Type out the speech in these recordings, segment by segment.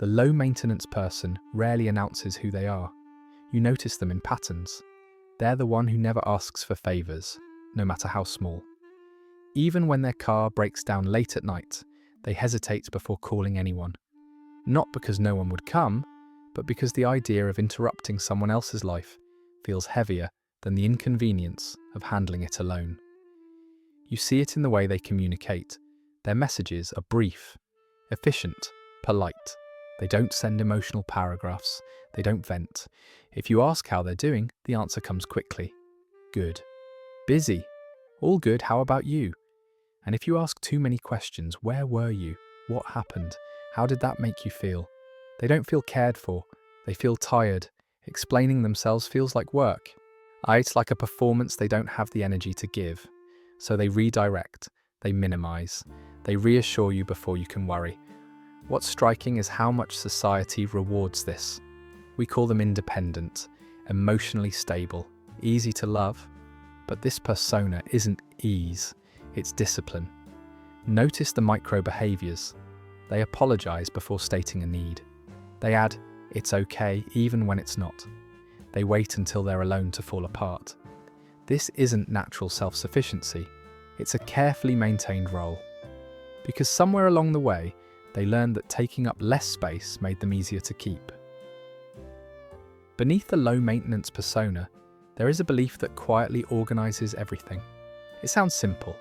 The low-maintenance person rarely announces who they are. You notice them in patterns. They're the one who never asks for favors, no matter how small. Even when their car breaks down late at night, they hesitate before calling anyone. Not because no one would come, but because the idea of interrupting someone else's life feels heavier than the inconvenience of handling it alone. You see it in the way they communicate. Their messages are brief, efficient, polite. They don't send emotional paragraphs. They don't vent. If you ask how they're doing, the answer comes quickly. Good. Busy. All good, how about you? And if you ask too many questions, where were you? What happened? How did that make you feel? They don't feel cared for. They feel tired. Explaining themselves feels like work. It's like a performance they don't have the energy to give. So they redirect, they minimize, they reassure you before you can worry. What's striking is how much society rewards this. We call them independent, emotionally stable, easy to love. But this persona isn't ease, it's discipline. Notice the micro behaviors. They apologize before stating a need. They add, "It's okay," even when it's not. They wait until they're alone to fall apart. This isn't natural self-sufficiency. It's a carefully maintained role. Because somewhere along the way, they learned that taking up less space made them easier to keep. Beneath the low-maintenance persona, there is a belief that quietly organizes everything. It sounds simple,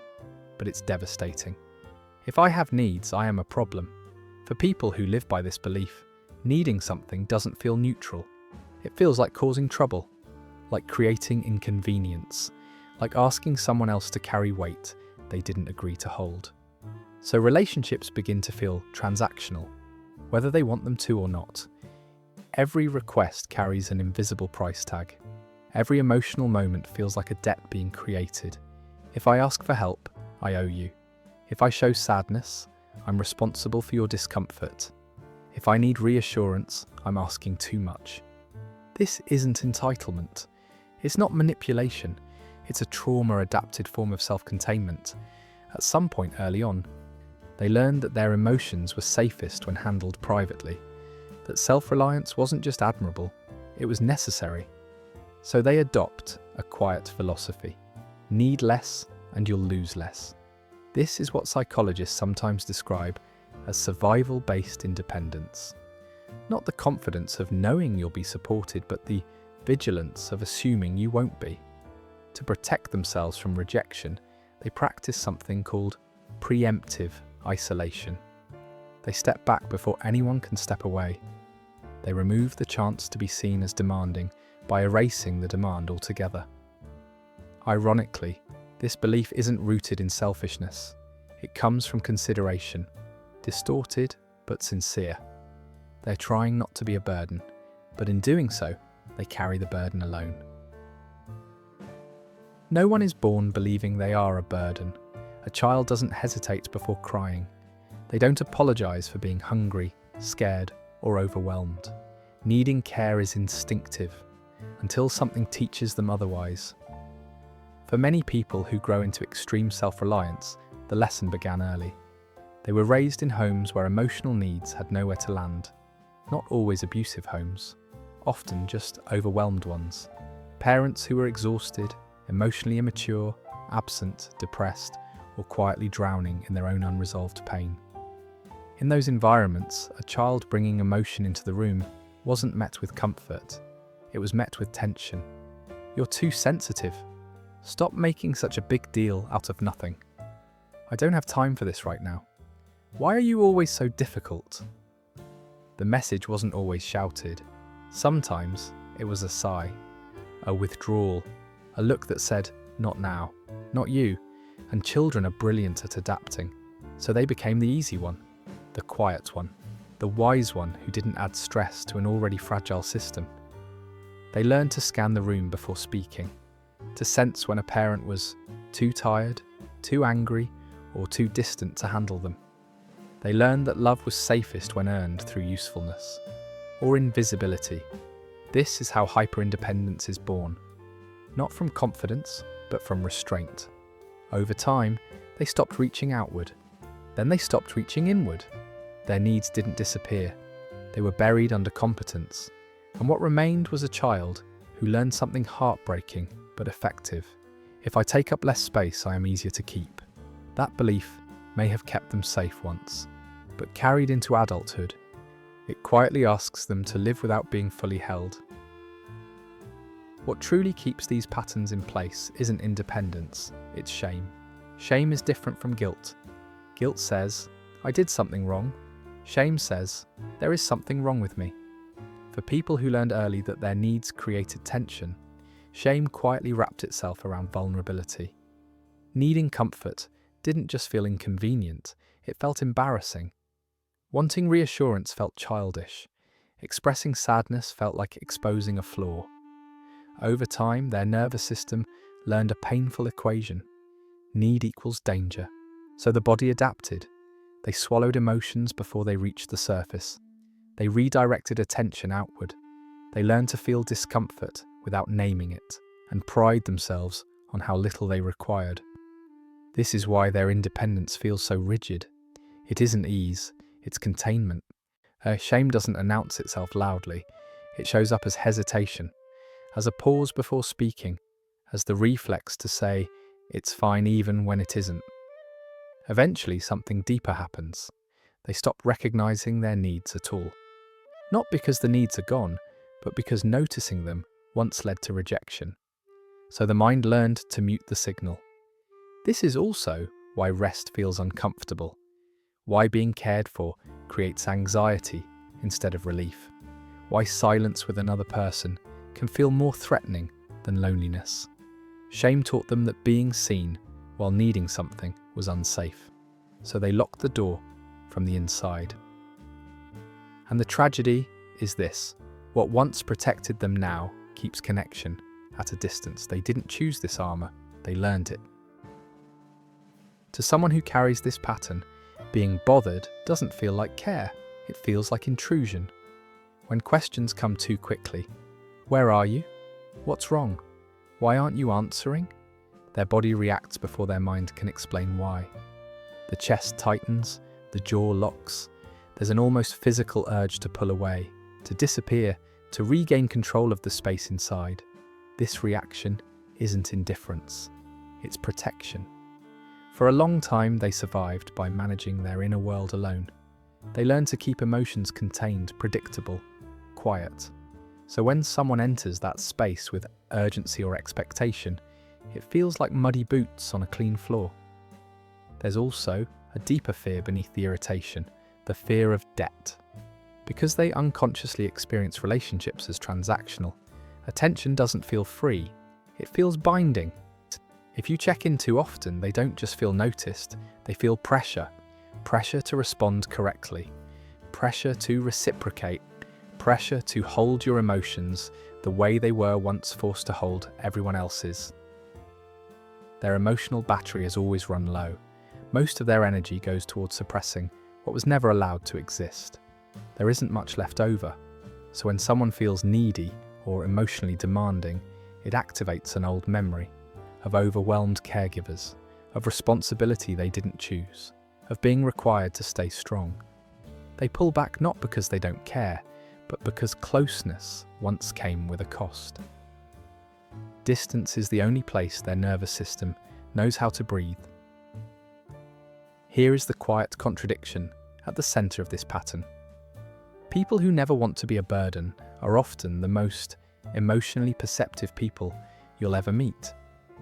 but it's devastating. If I have needs, I am a problem. For people who live by this belief, needing something doesn't feel neutral. It feels like causing trouble, like creating inconvenience, like asking someone else to carry weight they didn't agree to hold. So relationships begin to feel transactional, whether they want them to or not. Every request carries an invisible price tag. Every emotional moment feels like a debt being created. If I ask for help, I owe you. If I show sadness, I'm responsible for your discomfort. If I need reassurance, I'm asking too much. This isn't entitlement. It's not manipulation. It's a trauma-adapted form of self-containment. At some point early on, they learned that their emotions were safest when handled privately, that self-reliance wasn't just admirable, it was necessary. So they adopt a quiet philosophy. Need less and you'll lose less. This is what psychologists sometimes describe as survival-based independence. Not the confidence of knowing you'll be supported, but the vigilance of assuming you won't be. To protect themselves from rejection, they practice something called preemptive isolation. They step back before anyone can step away. They remove the chance to be seen as demanding by erasing the demand altogether. Ironically, this belief isn't rooted in selfishness. It comes from consideration, distorted but sincere. They're trying not to be a burden, but in doing so, they carry the burden alone. No one is born believing they are a burden. A child doesn't hesitate before crying. They don't apologize for being hungry, scared, or overwhelmed. Needing care is instinctive, until something teaches them otherwise. For many people who grow into extreme self-reliance, the lesson began early. They were raised in homes where emotional needs had nowhere to land. Not always abusive homes, often just overwhelmed ones. Parents who were exhausted, emotionally immature, absent, depressed, or quietly drowning in their own unresolved pain. In those environments, a child bringing emotion into the room wasn't met with comfort. It was met with tension. You're too sensitive. Stop making such a big deal out of nothing. I don't have time for this right now. Why are you always so difficult? The message wasn't always shouted. Sometimes it was a sigh, a withdrawal, a look that said, "Not now, not you." And children are brilliant at adapting, so they became the easy one, the quiet one, the wise one who didn't add stress to an already fragile system. They learned to scan the room before speaking, to sense when a parent was too tired, too angry, or too distant to handle them. They learned that love was safest when earned through usefulness, or invisibility. This is how hyper-independence is born, not from confidence, but from restraint. Over time, they stopped reaching outward. Then they stopped reaching inward. Their needs didn't disappear. They were buried under competence, and what remained was a child who learned something heartbreaking but effective. If I take up less space, I am easier to keep. That belief may have kept them safe once, but carried into adulthood, it quietly asks them to live without being fully held. What truly keeps these patterns in place isn't independence, it's shame. Shame is different from guilt. Guilt says, I did something wrong. Shame says, there is something wrong with me. For people who learned early that their needs created tension, shame quietly wrapped itself around vulnerability. Needing comfort didn't just feel inconvenient, it felt embarrassing. Wanting reassurance felt childish. Expressing sadness felt like exposing a flaw. Over time, their nervous system learned a painful equation. Need equals danger. So the body adapted. They swallowed emotions before they reached the surface. They redirected attention outward. They learned to feel discomfort without naming it, and pride themselves on how little they required. This is why their independence feels so rigid. It isn't ease, it's containment. Shame doesn't announce itself loudly. It shows up as hesitation, as a pause before speaking, as the reflex to say, it's fine even when it isn't. Eventually, something deeper happens. They stop recognizing their needs at all. Not because the needs are gone, but because noticing them once led to rejection. So the mind learned to mute the signal. This is also why rest feels uncomfortable, why being cared for creates anxiety instead of relief, why silence with another person can feel more threatening than loneliness. Shame taught them that being seen while needing something was unsafe, so they locked the door from the inside. And the tragedy is this: what once protected them now keeps connection at a distance. They didn't choose this armor, they learned it. To someone who carries this pattern, being bothered doesn't feel like care, it feels like intrusion. When questions come too quickly, where are you? What's wrong? Why aren't you answering? Their body reacts before their mind can explain why. The chest tightens, the jaw locks. There's an almost physical urge to pull away, to disappear, to regain control of the space inside. This reaction isn't indifference, it's protection. For a long time, they survived by managing their inner world alone. They learned to keep emotions contained, predictable, quiet. So when someone enters that space with urgency or expectation, it feels like muddy boots on a clean floor. There's also a deeper fear beneath the irritation, the fear of debt. Because they unconsciously experience relationships as transactional, attention doesn't feel free, it feels binding. If you check in too often, they don't just feel noticed, they feel pressure. Pressure to respond correctly, pressure to reciprocate, pressure to hold your emotions the way they were once forced to hold everyone else's. Their emotional battery has always run low. Most of their energy goes towards suppressing what was never allowed to exist. There isn't much left over, so when someone feels needy or emotionally demanding, it activates an old memory of overwhelmed caregivers, of responsibility they didn't choose, of being required to stay strong. They pull back not because they don't care, but because closeness once came with a cost. Distance is the only place their nervous system knows how to breathe. Here is the quiet contradiction at the center of this pattern. People who never want to be a burden are often the most emotionally perceptive people you'll ever meet.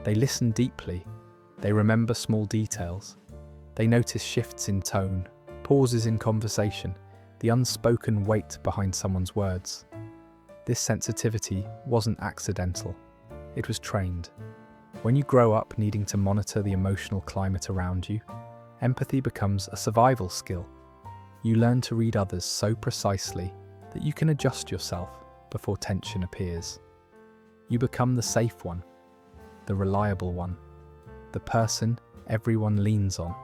They listen deeply, they remember small details, they notice shifts in tone, pauses in conversation, the unspoken weight behind someone's words. This sensitivity wasn't accidental, it was trained. When you grow up needing to monitor the emotional climate around you, empathy becomes a survival skill. You learn to read others so precisely that you can adjust yourself before tension appears. You become the safe one, the reliable one, the person everyone leans on.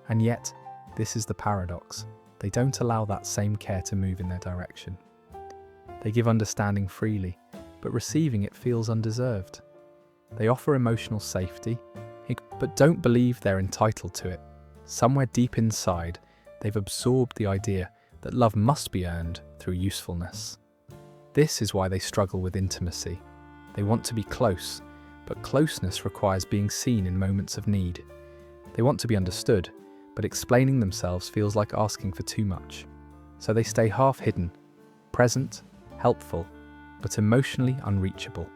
And yet, this is the paradox. They don't allow that same care to move in their direction. They give understanding freely, but receiving it feels undeserved. They offer emotional safety, but don't believe they're entitled to it. Somewhere deep inside, they've absorbed the idea that love must be earned through usefulness. This is why they struggle with intimacy. They want to be close, but closeness requires being seen in moments of need. They want to be understood, but explaining themselves feels like asking for too much. So they stay half hidden, present, helpful, but emotionally unreachable.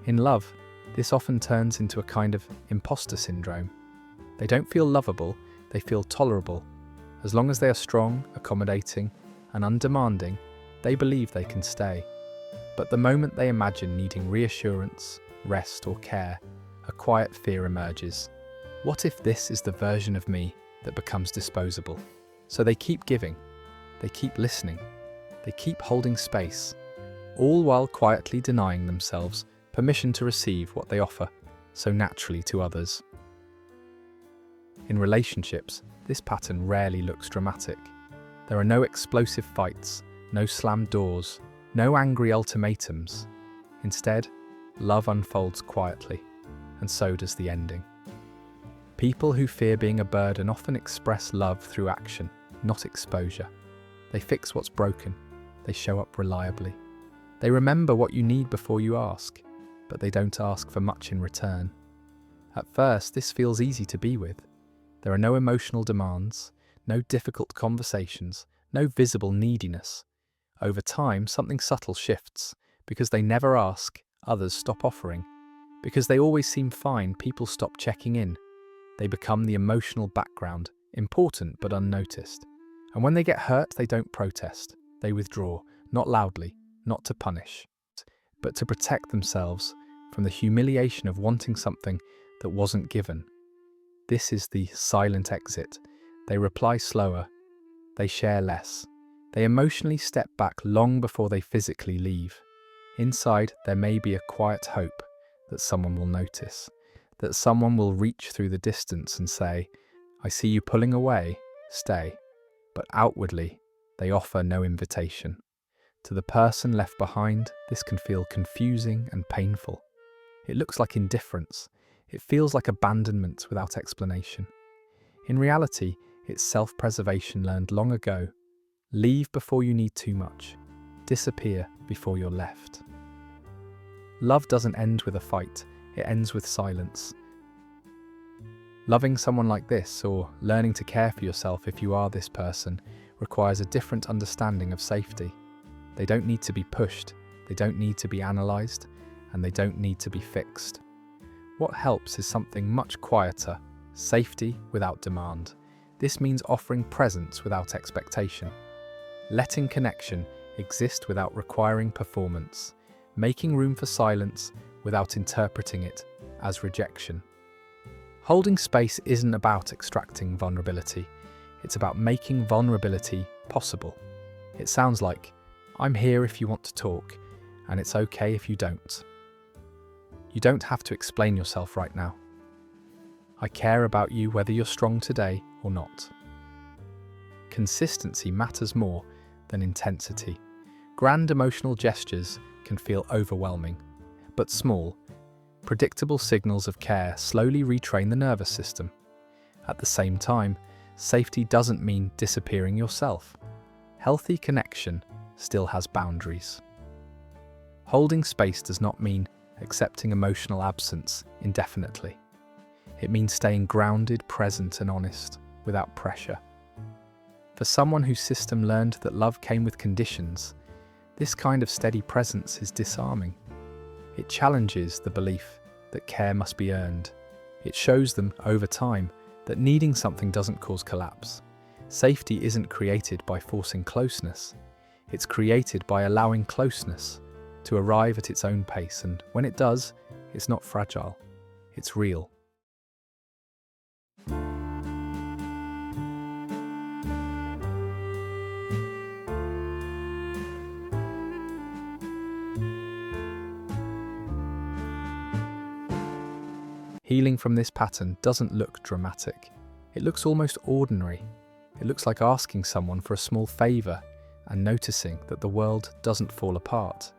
In love, this often turns into a kind of imposter syndrome. They don't feel lovable, they feel tolerable. As long as they are strong, accommodating, and undemanding, they believe they can stay. But the moment they imagine needing reassurance, rest, or care, a quiet fear emerges. What if this is the version of me that becomes disposable? So they keep giving, they keep listening, they keep holding space, all while quietly denying themselves permission to receive what they offer so naturally to others. In relationships, this pattern rarely looks dramatic. There are no explosive fights, no slammed doors, no angry ultimatums. Instead, love unfolds quietly, and so does the ending. People who fear being a burden often express love through action, not exposure. They fix what's broken. They show up reliably. They remember what you need before you ask, but they don't ask for much in return. At first, this feels easy to be with. There are no emotional demands, no difficult conversations, no visible neediness. Over time, something subtle shifts. Because they never ask, others stop offering. Because they always seem fine, people stop checking in. They become the emotional background, important but unnoticed. And when they get hurt, they don't protest. They withdraw, not loudly, not to punish, but to protect themselves from the humiliation of wanting something that wasn't given. This is the silent exit. They reply slower. They share less. They emotionally step back long before they physically leave. Inside, there may be a quiet hope that someone will notice, that someone will reach through the distance and say, "I see you pulling away, stay." But outwardly, they offer no invitation. To the person left behind, this can feel confusing and painful. It looks like indifference. It feels like abandonment without explanation. In reality, it's self-preservation learned long ago. Leave before you need too much. Disappear before you're left. Love doesn't end with a fight, it ends with silence. Loving someone like this, or learning to care for yourself if you are this person, requires a different understanding of safety. They don't need to be pushed, they don't need to be analysed, and they don't need to be fixed. What helps is something much quieter, safety without demand. This means offering presence without expectation. Letting connection exist without requiring performance. Making room for silence without interpreting it as rejection. Holding space isn't about extracting vulnerability. It's about making vulnerability possible. It sounds like, "I'm here if you want to talk, and it's okay if you don't." You don't have to explain yourself right now. I care about you whether you're strong today or not. Consistency matters more than intensity. Grand emotional gestures can feel overwhelming, but small, predictable signals of care slowly retrain the nervous system. At the same time, safety doesn't mean disappearing yourself. Healthy connection still has boundaries. Holding space does not mean accepting emotional absence indefinitely. It means staying grounded, present, and honest without pressure. For someone whose system learned that love came with conditions, this kind of steady presence is disarming. It challenges the belief that care must be earned. It shows them, over time, that needing something doesn't cause collapse. Safety isn't created by forcing closeness. It's created by allowing closeness to arrive at its own pace, and when it does, it's not fragile, it's real. Healing from this pattern doesn't look dramatic. It looks almost ordinary. It looks like asking someone for a small favour and noticing that the world doesn't fall apart.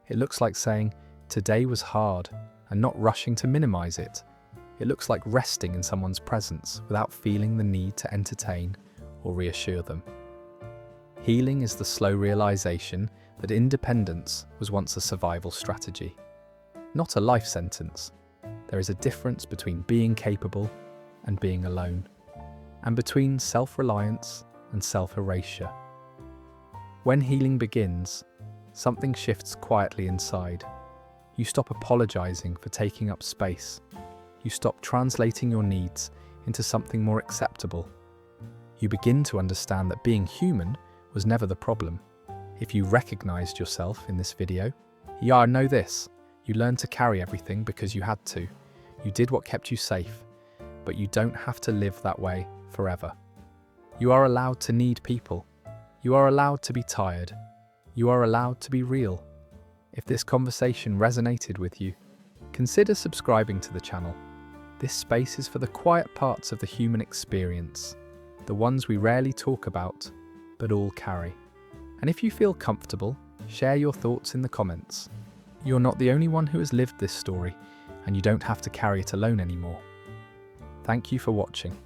It looks like saying, "Today was hard," and not rushing to minimise it. It looks like resting in someone's presence without feeling the need to entertain or reassure them. Healing is the slow realization that independence was once a survival strategy, not a life sentence. There is a difference between being capable and being alone, and between self-reliance and self-erasure. When healing begins, something shifts quietly inside. You stop apologizing for taking up space. You stop translating your needs into something more acceptable. You begin to understand that being human was never the problem. If you recognized yourself in this video, know this: you learned to carry everything because you had to. You did what kept you safe, but you don't have to live that way forever. You are allowed to need people. You are allowed to be tired. You are allowed to be real. If this conversation resonated with you, consider subscribing to the channel. This space is for the quiet parts of the human experience, the ones we rarely talk about, but all carry. And if you feel comfortable, share your thoughts in the comments. You're not the only one who has lived this story, and you don't have to carry it alone anymore. Thank you for watching.